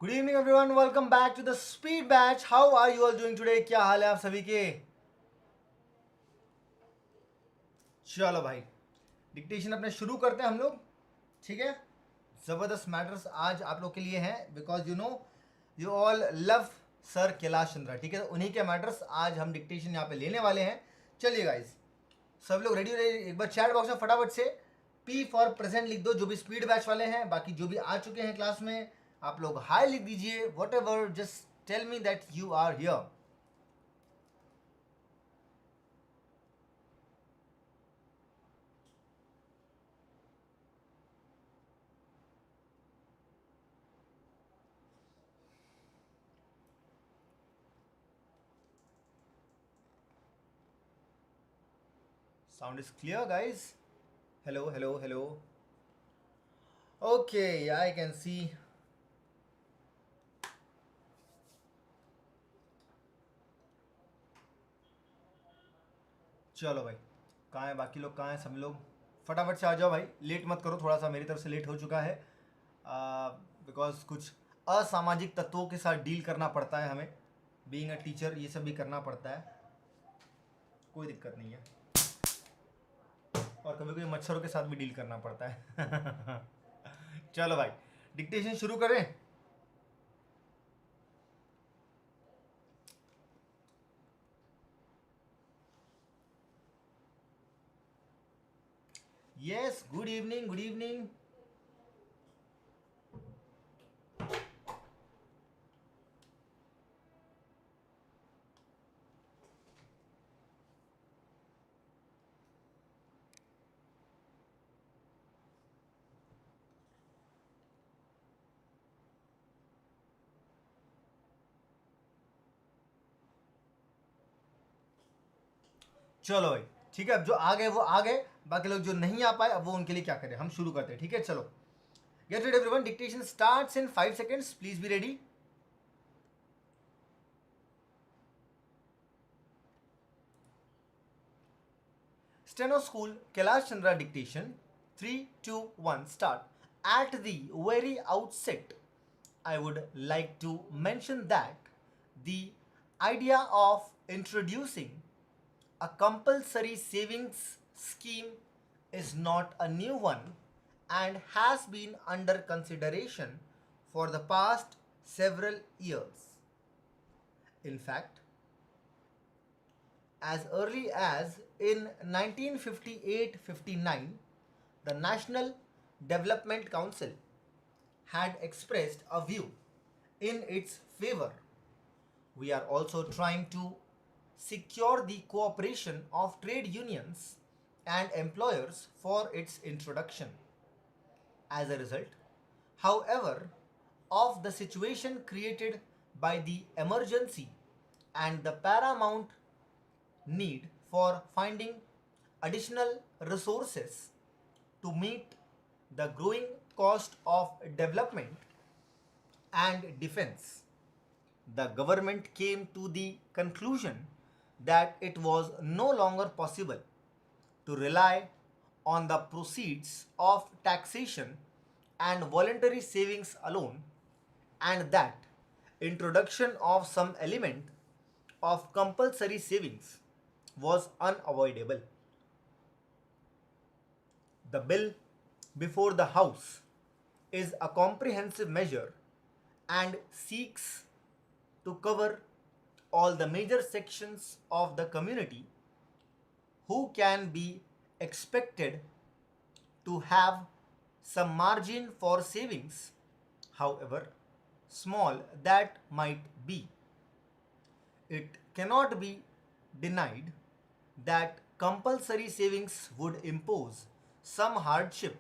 Good evening everyone, welcome back to the speed batch. How are you all doing today? क्या हाल है आप सभी के? चलो भाई, डिक्टेशन अपने शुरू करते हैं हम लोग। ठीक है, जबरदस्त मैटर्स आज आप लोग के लिए हैं because you all love sir Kailash Chandra. ठीक है, तो उन्हीं के मैटर्स आज हम डिक्टेशन यहाँ पे लेने वाले हैं। चलिए गाइज, सब लोग रेडी रहे? एक बार चैट बॉक्स में फटाफट से पी फॉर प्रेजेंट लिख दो, जो भी स्पीड बैच वाले हैं। बाकी जो भी आ चुके हैं क्लास में, आप लोग हाई लिख दीजिए। Whatever, just tell me that you are here. Sound is clear, guys? Hello, hello, hello. Okay, yeah, I can see. चलो भाई, कहाँ है बाकी लोग? कहाँ हैं सब लोग? फटाफट से आ जाओ भाई, लेट मत करो। थोड़ा सा मेरी तरफ से लेट हो चुका है बिकॉज कुछ असामाजिक तत्वों के साथ डील करना पड़ता है हमें। बीइंग अ टीचर ये सब भी करना पड़ता है, कोई दिक्कत नहीं है। और कभी कभी मच्छरों के साथ भी डील करना पड़ता है। चलो भाई, डिक्टेशन शुरू करें। Yes, good evening, good evening. चलो भाई, ठीक है, अब जो आ गए वो आ गए। बाकी लोग जो नहीं आ पाए, अब वो उनके लिए क्या करें, हम शुरू करते हैं। ठीक है, चलो, get ready everyone. Dictation starts in 5 seconds, please be ready. Steno School, Kailash Chandra dictation. 3, 2, 1, start. At the very outset, I would like to mention that the idea of introducing a compulsory savings scheme is not a new one and has been under consideration for the past several years. In fact, as early as in 1958-59, the National Development Council had expressed a view in its favor. We are also trying to secure the cooperation of trade unions and employers for its introduction. As a result, however, of the situation created by the emergency and the paramount need for finding additional resources to meet the growing cost of development and defense, the government came to the conclusion that it was no longer possible to rely on the proceeds of taxation and voluntary savings alone, and that introduction of some element of compulsory savings was unavoidable. The bill before the House is a comprehensive measure and seeks to cover all the major sections of the community who can be expected to have some margin for savings, however small that might be. It cannot be denied that compulsory savings would impose some hardship,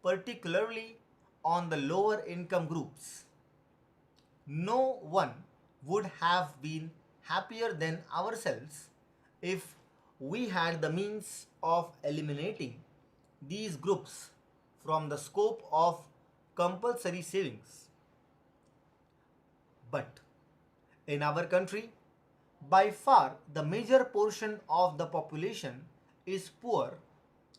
particularly on the lower income groups. No one would have been happier than ourselves if we had the means of eliminating these groups from the scope of compulsory savings. But in our country, by far the major portion of the population is poor,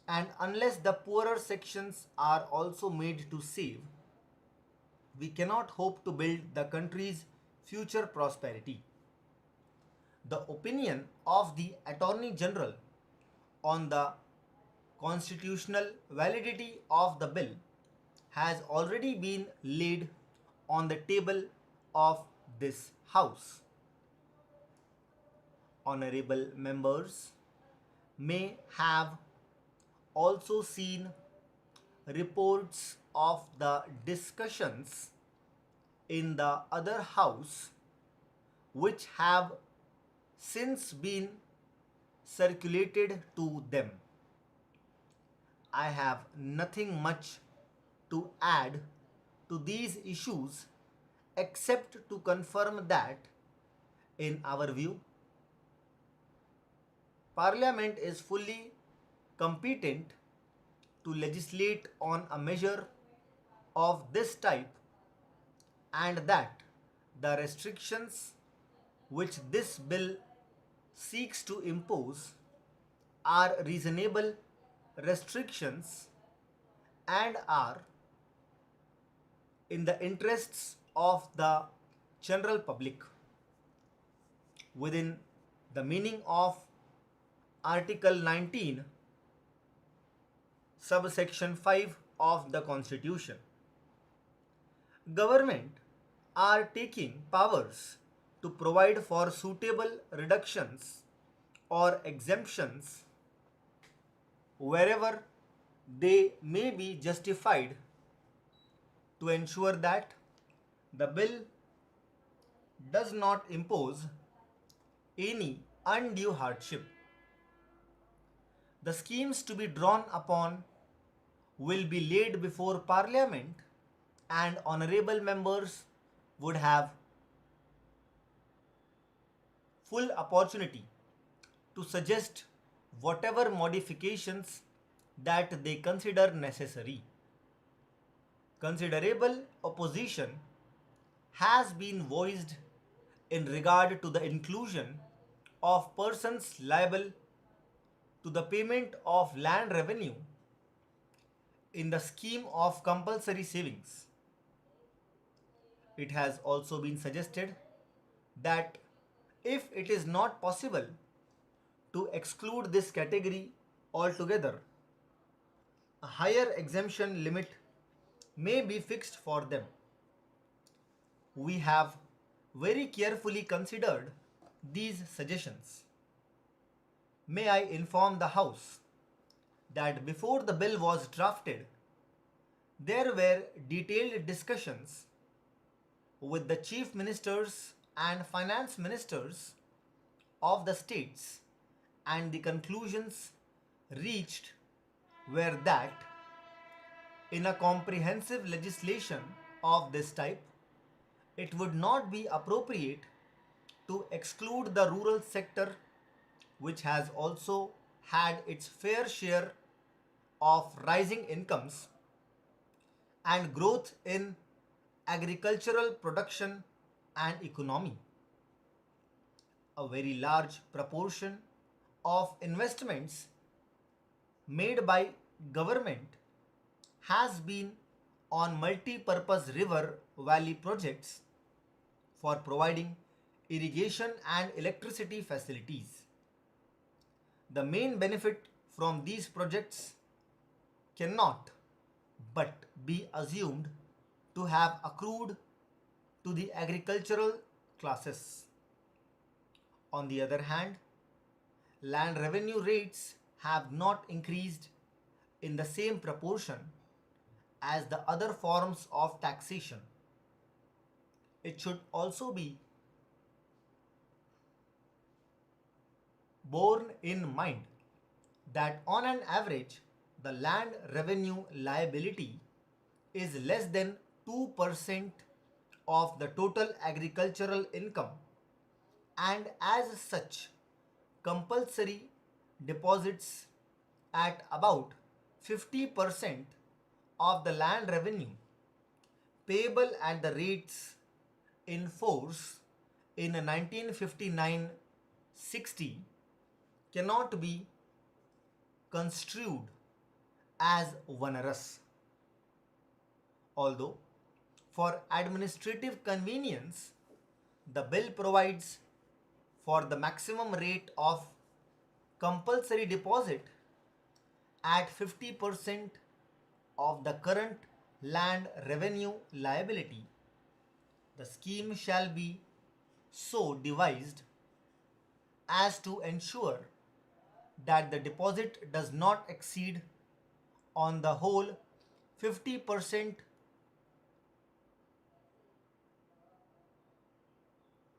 and unless the poorer sections are also made to save, we cannot hope to build the country's future prosperity. The opinion of the Attorney General on the constitutional validity of the bill has already been laid on the table of this House. Honorable members may have also seen reports of the discussions in the other House which have since been circulated to them. I have nothing much to add to these issues except to confirm that, in our view, Parliament is fully competent to legislate on a measure of this type, and that the restrictions which this bill seeks to impose are reasonable restrictions and are in the interests of the general public within the meaning of Article 19, subsection 5 of the Constitution. Government are taking powers to provide for suitable reductions or exemptions wherever they may be justified to ensure that the bill does not impose any undue hardship. The schemes to be drawn upon will be laid before Parliament, and honorable members would have full opportunity to suggest whatever modifications that they consider necessary. Considerable opposition has been voiced in regard to the inclusion of persons liable to the payment of land revenue in the scheme of compulsory savings. It has also been suggested that if it is not possible to exclude this category altogether, a higher exemption limit may be fixed for them. We have very carefully considered these suggestions. May I inform the House that before the bill was drafted, there were detailed discussions with the chief ministers and finance ministers of the states, and the conclusions reached were that in a comprehensive legislation of this type, it would not be appropriate to exclude the rural sector, which has also had its fair share of rising incomes and growth in agricultural production and economy. A very large proportion of investments made by government has been on multi-purpose river valley projects for providing irrigation and electricity facilities. The main benefit from these projects cannot but be assumed to have accrued to the agricultural classes. On the other hand, land revenue rates have not increased in the same proportion as the other forms of taxation. It should also be borne in mind that on an average, the land revenue liability is less than 2% of the total agricultural income, and as such, compulsory deposits at about 50% of the land revenue payable at the rates in force in 1959-60 cannot be construed as onerous. Although For administrative convenience, the bill provides for the maximum rate of compulsory deposit at 50% of the current land revenue liability. The scheme shall be so devised as to ensure that the deposit does not exceed on the whole 50%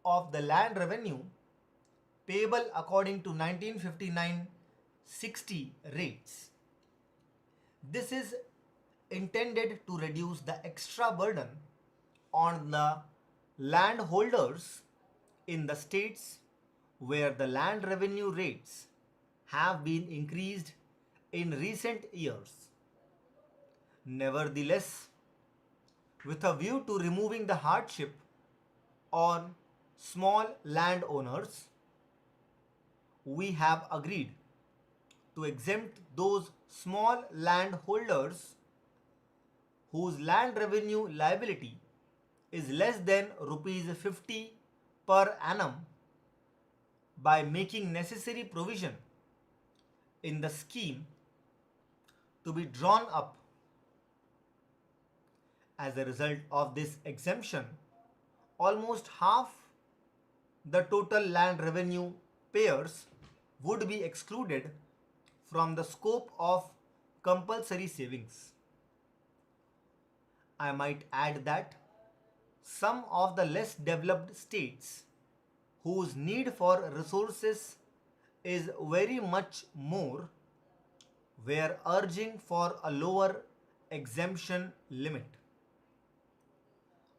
of the land revenue payable according to 1959-60 rates. This is intended to reduce the extra burden on the landholders in the states where the land revenue rates have been increased in recent years. Nevertheless, with a view to removing the hardship on small landowners, we have agreed to exempt those small landholders whose land revenue liability is less than rupees 50 per annum by making necessary provision in the scheme to be drawn up. As a result of this exemption, almost half the total land revenue payers would be excluded from the scope of compulsory savings. I might add that some of the less developed states whose need for resources is very much more were urging for a lower exemption limit.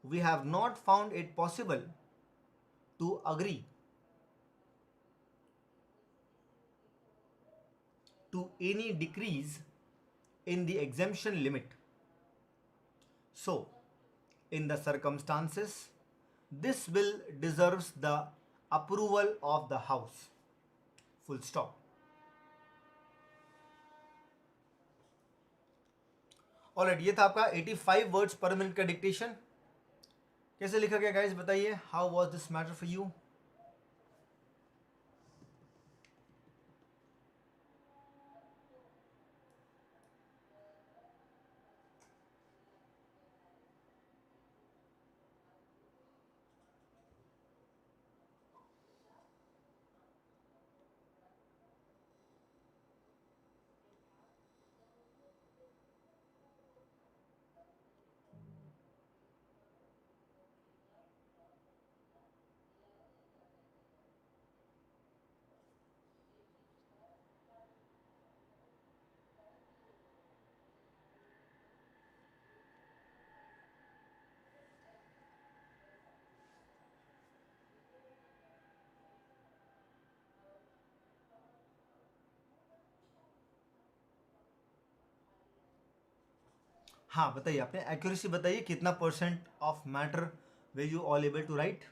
We have not found it possible to agree to any decrease in the exemption limit. So, in the circumstances, this bill deserves the approval of the House. Full stop. Alright, ये था आपका 85 words पर minute का dictation. कैसे लिखा गया guys बताइए. How was this matter for you? हाँ बताइए, आपने एक्यूरेसी बताइए कितना percent of matter were you all able to write.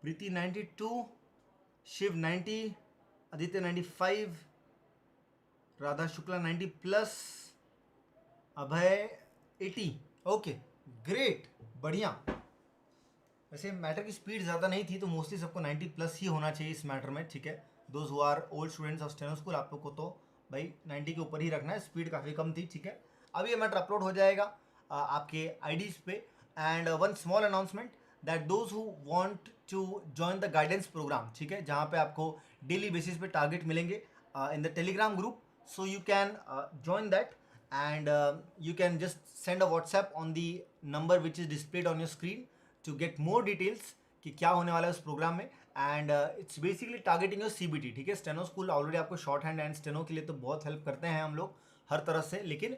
Preeti 92, Shiv 90, Aditya 95, Radha Shukla 90 plus, Abhay 80. Okay great, बढ़िया. वैसे मैटर की स्पीड ज़्यादा नहीं थी तो मोस्टली सबको 90 प्लस ही होना चाहिए इस मैटर में. ठीक है, those who are old students of steno school, आप लोग को तो भाई 90 के ऊपर ही रखना है. स्पीड काफ़ी कम थी. ठीक है, अब ये मैटर अपलोड हो जाएगा आपके आईडीज पे. And one small announcement that those who want to join the guidance program, ठीक है, जहाँ पे आपको डेली बेसिस पे टारगेट मिलेंगे in the Telegram group. So you can join that and you can just send a WhatsApp on the number which is displayed on your screen to get more details कि क्या होने वाला है उस programme में. And it's basically targeting your CBT. ठीक है, steno school already आपको शॉर्ट हैंड एंड स्टेनो के लिए तो बहुत हेल्प करते हैं हम लोग हर तरह से. लेकिन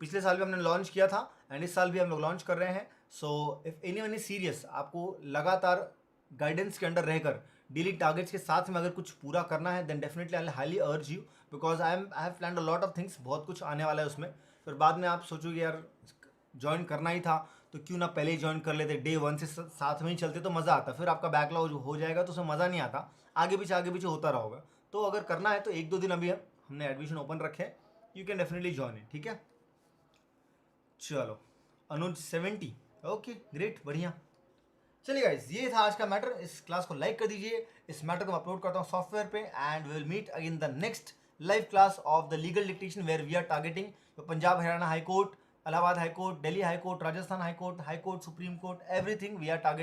पिछले साल भी हमने लॉन्च किया था एंड इस साल भी हम लोग लॉन्च कर रहे हैं. So if anyone is serious, आपको लगातार गाइडेंस के अंडर रहकर डेली टारगेट्स के साथ में अगर कुछ पूरा करना है then definitely I highly urge you because I have planned a lot of things. बहुत कुछ आने वाला है उसमें. फिर बाद में आप सोचोगे यार ज्वाइन करना ही था तो क्यों ना पहले ही ज्वाइन कर लेते, डे 1 से साथ में ही चलते तो मज़ा आता। फिर आपका बैकलॉग हो जाएगा तो उसमें मज़ा नहीं आता, आगे पीछे होता रहोगा। तो अगर करना है तो 1-2 दिन अभी हमने एडमिशन ओपन रखे हैं, you can definitely join it, ठीक है। चलो अनुज 70, ओके ग्रेट, बढ़िया। चलिए गाइस, ये था आज का मैटर। इस क्लास को लाइक कर दीजिए। इस मैटर को मैं अपलोड करता हूँ सॉफ्टवेयर पे, and we will meet again the next live class of the legal dictation where we are targeting Punjab Haryana high court, Allahabad high court, Delhi high court, Rajasthan high court, supreme court, everything we are targeting.